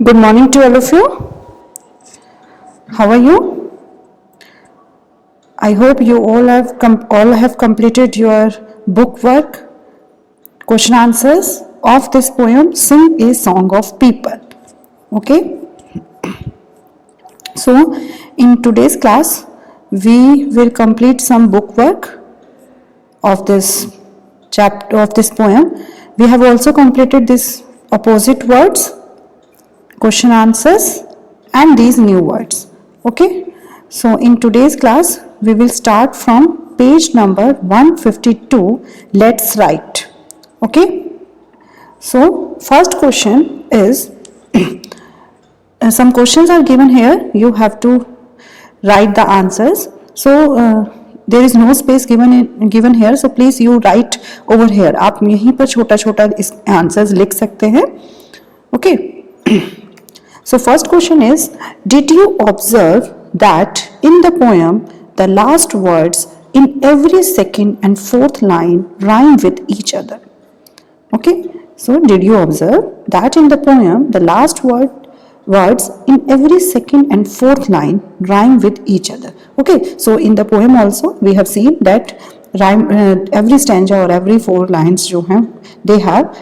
Good morning to all of you. How are you? I hope you all have completed your book work, question answers of this poem, Sing a Song of People. Okay? So, in today's class, we will complete some book work of this chapter of this poem. We have also completed this opposite words, question answers, and these new words. Okay, so in today's class we will start from page number 152. Let's write. Okay, so first question is some questions are given here. You have to write the answers. So there is no space given here, so please you write over here. आप यहीं पर छोटा छोटा इस answers लिख सकते हैं. Okay. So first question is, did you observe that in the poem the last words in every second and fourth line rhyme with each other? Okay, so did you observe that in the poem the last words in every second and fourth line rhyme with each other? Okay, so in the poem also we have seen that every stanza or every four lines जो हैं they have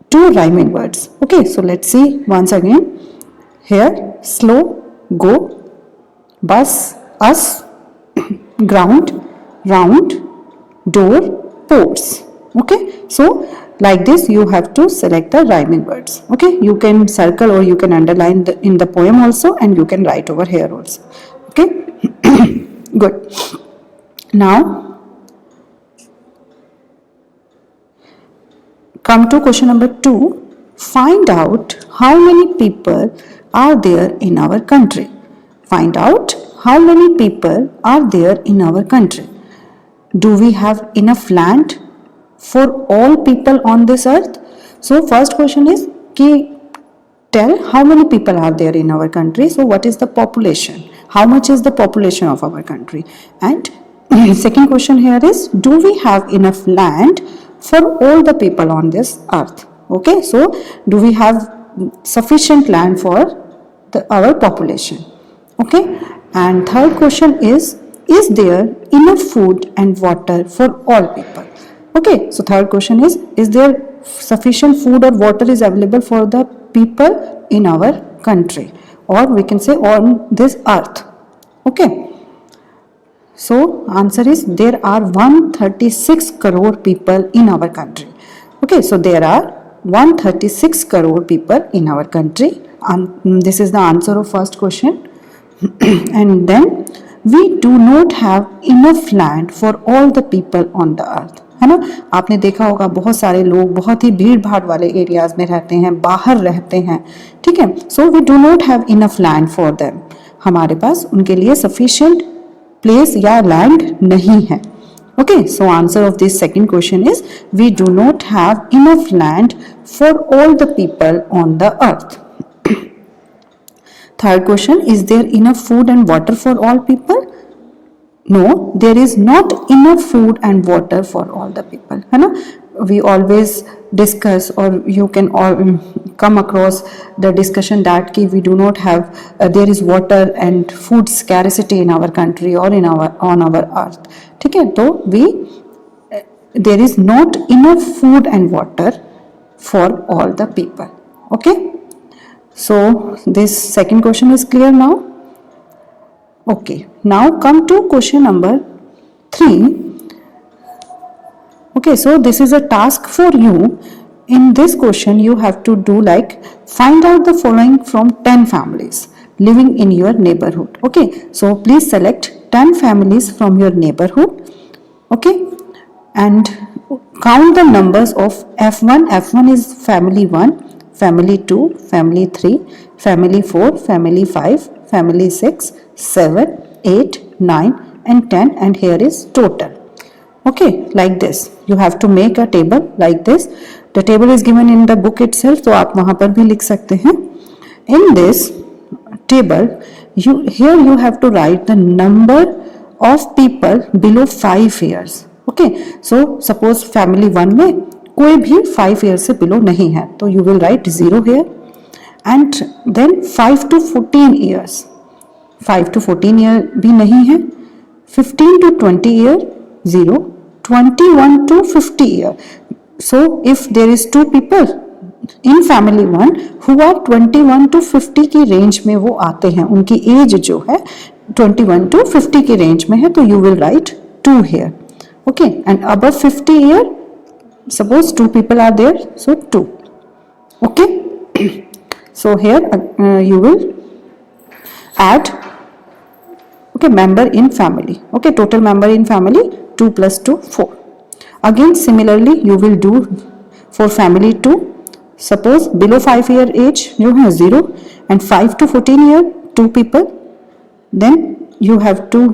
two rhyming words. Okay, so let's see once again. Here, slow, go, bus, us, ground, round, door, pores. Okay, so like this you have to select the rhyming words. Okay, you can circle or you can underline in the poem also, and you can write over here also. Okay, good. Now come to question number 2. Find out how many people are there in our country. Find out how many people are there in our country. Do we have enough land for all people on this earth? So first question is tell how many people are there in our country. So what is the population? How much is the population of our country? And second question here is, do we have enough land for all the people on this earth? Okay, so do we have sufficient land for our population? Okay, and third question is there enough food and water for all people? Okay, so third question is there sufficient food or water is available for the people in our country, or we can say on this earth? Okay, so answer is there are 136 crore people in our country. Okay, so there are 136 crore people in our country. This is the answer of first question. And then we do not have enough land for all the people on the earth. है ना, आपने देखा होगा बहुत सारे लोग बहुत ही भीड़ भाड़ वाले एरियाज में रहते हैं, बाहर रहते हैं. ठीक है, so we do not have enough land for them. हमारे पास उनके लिए सफिशिएंट प्लेस या लैंड नहीं है. Okay, so answer of this second question is we do not have enough land for all the people on the earth. Third question, is there enough food and water for all people? No, there is not enough food and water for all the people. है ना, we always discuss or you can all come across the discussion that we do not have there is water and food scarcity in our country or on our earth. ठीक है, तो there is not enough food and water for all the people. Okay, so this second question is clear now. Okay, now come to question number 3. Okay, so this is a task for you. In this question you have to do like find out the following from 10 families living in your neighborhood. Okay, so please select 10 families from your neighborhood. Okay, and count the numbers of F1. F1 is family 1, family 2, family 3, family 4, family 5, family 6, 7, 8, 9 and 10, and here is total. Okay, like this you have to make a table like this. The table is given in the book itself, तो आप वहाँ पर भी लिख सकते हैं. In this table here you have to write the number of people below 5 years. Okay, so suppose family 1 में कोई भी 5 ईयर से बिलो नहीं है, तो you will write 0 here. And then 5 to 14 years, 5 to 14 year भी नहीं है. 15 to 20 year 0. 21 to 50 year. So if there is 2 people in family 1 who are 21 to 50 की रेंज में वो आते हैं, उनकी एज जो है 21 to 50 की रेंज में है, तो you will right 2 here. Okay, and above 50 year, suppose 2 people are there, so 2. Okay, so here you will add, okay, member in family. Okay, total member in family 2 plus 2 4. Again similarly you will do for family 2. Suppose below 5 year age you have 0 and 5 to 14 year 2 people, then you have to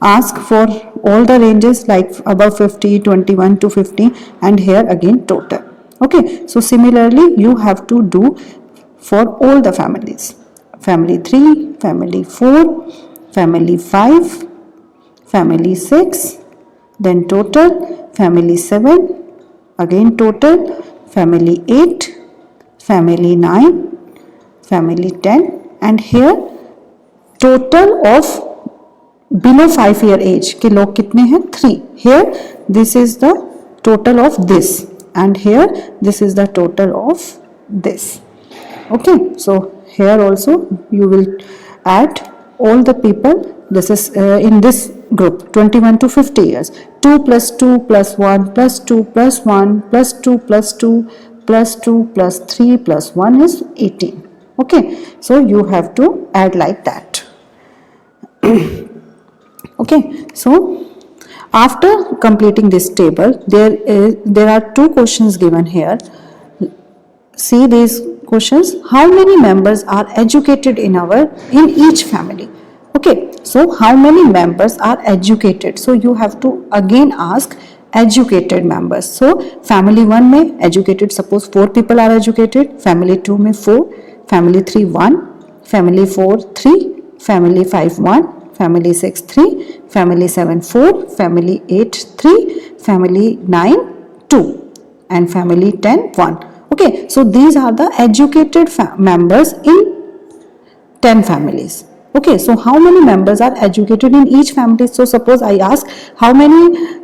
ask for all the ranges like above 50, 21 to 50, and here again total. Okay, so similarly you have to do for all the families. Family 3, family 4, family 5, family 6, then total, family 7, again total, family 8, family 9, family 10, and here total of below 5 year age के लोग कितने हैं 3. Here this is the total of this, and here this is the total of this. Okay, so here also you will add all the people. This is in this group 21 to 50 years. 2 plus 2 plus 1 plus 2 plus 1 plus 2 plus 2 plus 2 plus 3 plus 1 is 18. Okay, so you have to add like that. Okay, so after completing this table, there are 2 questions given here. See these questions. How many members are educated in each family? Okay, so how many members are educated? So you have to again ask educated members. So family 1 में educated, suppose 4 people are educated. Family 2 में 4, family 3 1, family 4 3, family 5 1, family 6 3, family 7 4, family 8 3, family 9 2, and family 10 1. Okay, so these are the educated members in 10 families. Okay, so how many members are educated in each family? So suppose I ask how many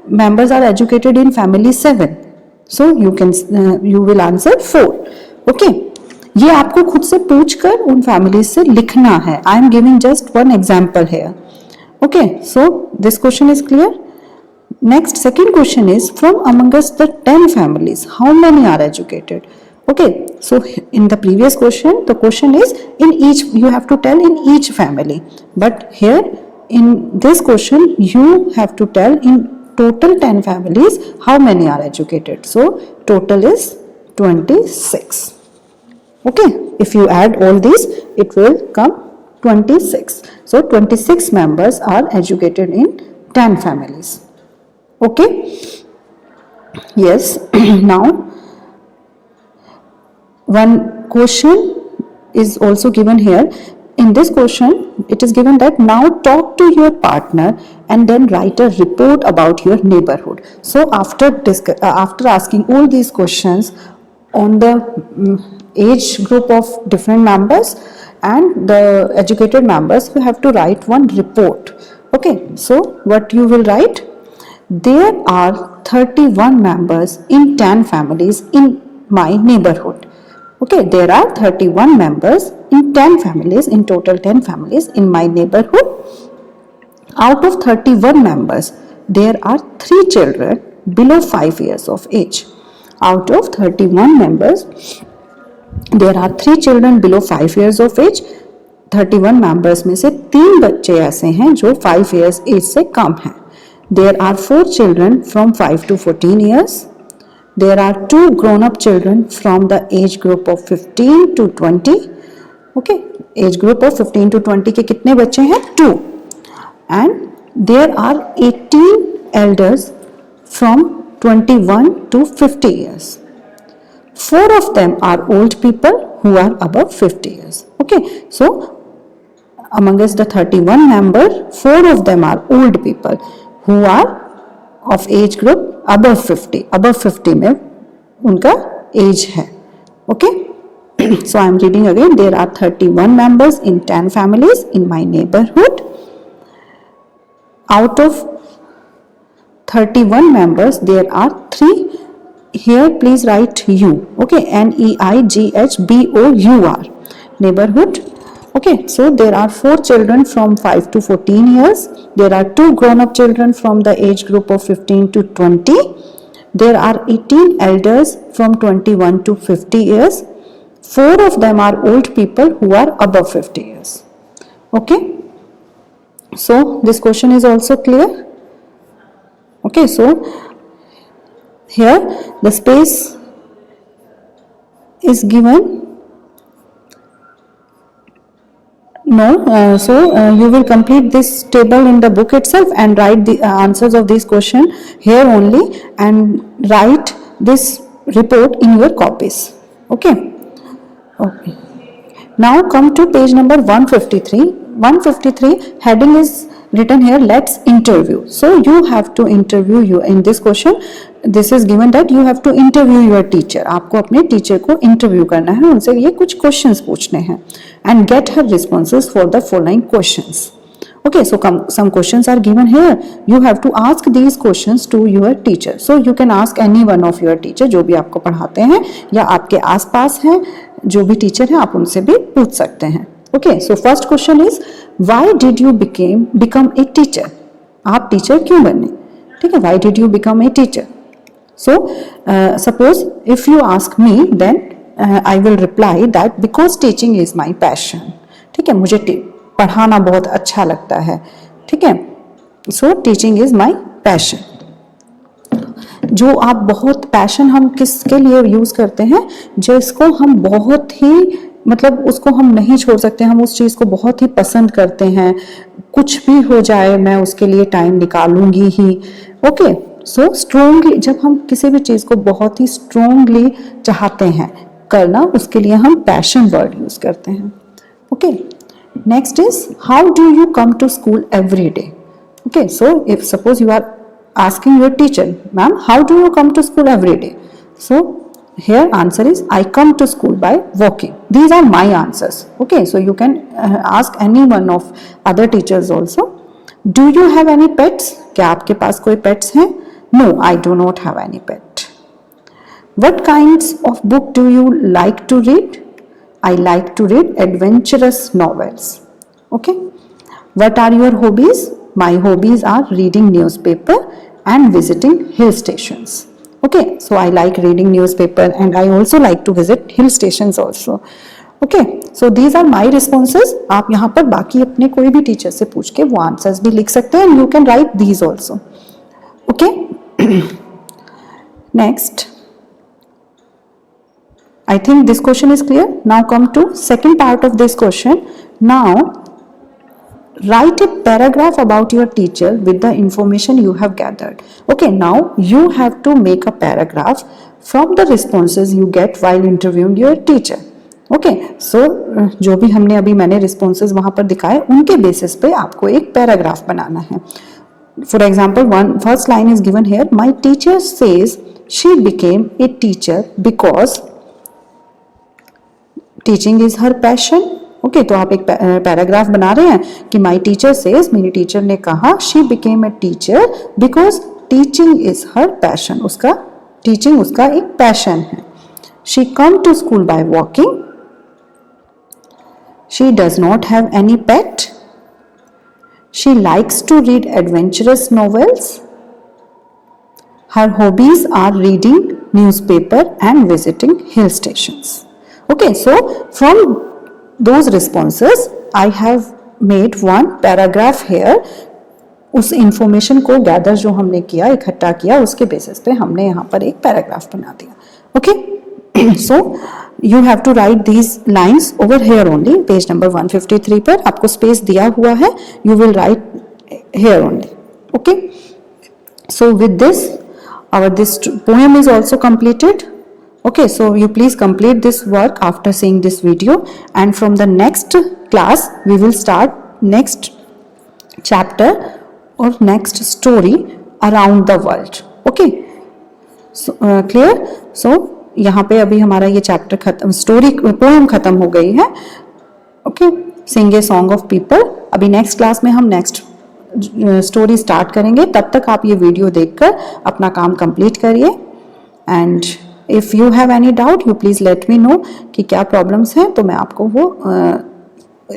members are educated in family 7. So you will answer 4. Okay, ये आपको खुद से पूछकर उन families से लिखना है. I am giving just one example hair. Okay, so this question is clear. Next, second question is, from among us the 10 families, how many are educated? Okay, so in the previous question, the question is in each, you have to tell in each family. But here in this question, you have to tell in total 10 families how many are educated. So total is 26. Okay, if you add all these, it will come 26. So 26 members are educated in 10 families. Okay, yes. Now one question is also given here. In this question it is given that now talk to your partner and then write a report about your neighborhood. So after asking all these questions on the age group of different members and the educated members, you have to write one report. Okay, so what you will write? There are 31 members in 10 families in my neighborhood. Okay, there are 31 members in 10 families, in total 10 families in my neighborhood. Out of 31 members, there are 3 children below 5 years of age. Out of 31 members, there are 3 children below 5 years of age. 31 members में से 3 बच्चे ऐसे हैं जो 5 years age से कम हैं. There are 4 children from 5 to 14 years. There are 2 grown-up children from the age group of 15 to 20. Okay, age group of 15 to 20 के कितने बच्चे हैं? 2. And there are 18 elders from 21 to 50 years. 4 of them are old people who are above 50 years. Okay, so among us the 31 member, 4 of them are old people who are of age group above 50, above 50 में उनका age है. Okay. So I am reading again. There are 31 members in 10 families in my neighborhood. Out of 31 members, there are 3. Here please write U. Okay, NEIGHBOUR. Neighborhood. Okay, so there are 4 children from 5 to 14 years. There are 2 grown-up children from the age group of 15 to 20. There are 18 elders from 21 to 50 years. 4 of them are old people who are above 50 years. Okay, so this question is also clear. Okay, so here the space is given. No, you will complete this table in the book itself and write the answers of this question here only, and write this report in your copies. Okay. Okay. Now come to page number 153. 153 heading is written here, let's interview. So you have to interview you in this question. This is given that you have to interview your teacher. आपको अपने teacher को interview करना है, उनसे ये कुछ questions पूछने हैं and get her responses for the following questions. Okay, so some questions are given here. You have to ask these questions to your teacher. So you can ask any one of your teacher, जो भी आपको पढ़ाते हैं या आपके आसपास हैं जो भी टीचर हैं, आप उनसे भी पूछ सकते हैं. Okay, so first question is, why did you become a teacher? आप टीचर क्यों बने? ठीक है, why did you become a teacher? So suppose if you ask me, then I will reply that because teaching is my passion. ठीक है, मुझे पढ़ाना बहुत अच्छा लगता है. ठीक है, so teaching is my passion. जो आप बहुत पैशन हम किसके लिए यूज करते हैं, जिसको हम बहुत ही मतलब उसको हम नहीं छोड़ सकते, हम उस चीज को बहुत ही पसंद करते हैं, कुछ भी हो जाए मैं उसके लिए टाइम निकालूंगी ही. ओके, सो स्ट्रोंगली जब हम किसी भी चीज को बहुत ही स्ट्रोंगली चाहते हैं करना, उसके लिए हम पैशन वर्ड यूज करते हैं. Okay, next is how do you come to school every day. Okay, so if suppose you are asking your teacher, ma'am, how do you come to school every day? So here answer is I come to school by walking. These are my answers. Okay, so you can ask any one of other teachers also. Do you have any pets? क्या आपके पास कोई pets हैं? No, I do not have any pet. What kinds of book do you like to read? I like to read adventurous novels. Okay. What are your hobbies? My hobbies are reading newspaper and visiting hill stations. Okay, so I like reading newspaper and I also like to visit hill stations also. Okay, so these are my responses. आप यहाँ पर बाकी अपने कोई भी teacher से पूछ के वो आंसर्स भी लिख सकते हैं. You can write these also. Okay. Next, I think this question is clear. Now come to second part of this question. Now write a paragraph about your teacher with the information you have gathered. Okay, now you have to make a paragraph from the responses you get while interviewing your teacher. Okay, so जो भी हमने अभी मैंने responses वहाँ पर दिखाए, उनके basis पे आपको एक paragraph बनाना है. For example, first line is given here. My teacher says she became a teacher because teaching is her passion. Okay, तो आप एक पैराग्राफ बना रहे हैं कि माई टीचर सेज, मेरी टीचर ने कहा, she became a teacher because teaching is her passion. उसका टीचिंग उसका एक पैशन है. She come to school by walking. She does not have any pet. She likes to read adventurous novels. Her hobbies are reading newspaper and visiting hill stations. Okay, so from those responses I have made one paragraph here. उस information को gather जो हमने किया, इकट्ठा किया, उसके basis पे हमने यहाँ पर एक पैराग्राफ बना दिया. Okay, so you have to write these lines over here only. Page number 153 पर आपको स्पेस दिया हुआ है. You will write here only. Okay, so with this our this poem is also completed. Okay, so you please complete this work after seeing this video, and from the next class we will start next chapter or next story around the world. Okay, so clear? So यहाँ पे अभी हमारा ये chapter खत्म, story poem खत्म हो गई है. Okay, sing a song of people. अभी नेक्स्ट क्लास में हम नेक्स्ट स्टोरी स्टार्ट करेंगे. तब तक आप ये वीडियो देखकर अपना काम कंप्लीट करिए. And if you have any doubt you please let me know कि क्या प्रॉब्लम्स हैं, तो मैं आपको वो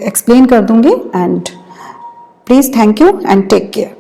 एक्सप्लेन कर दूंगी. And please thank you and take care.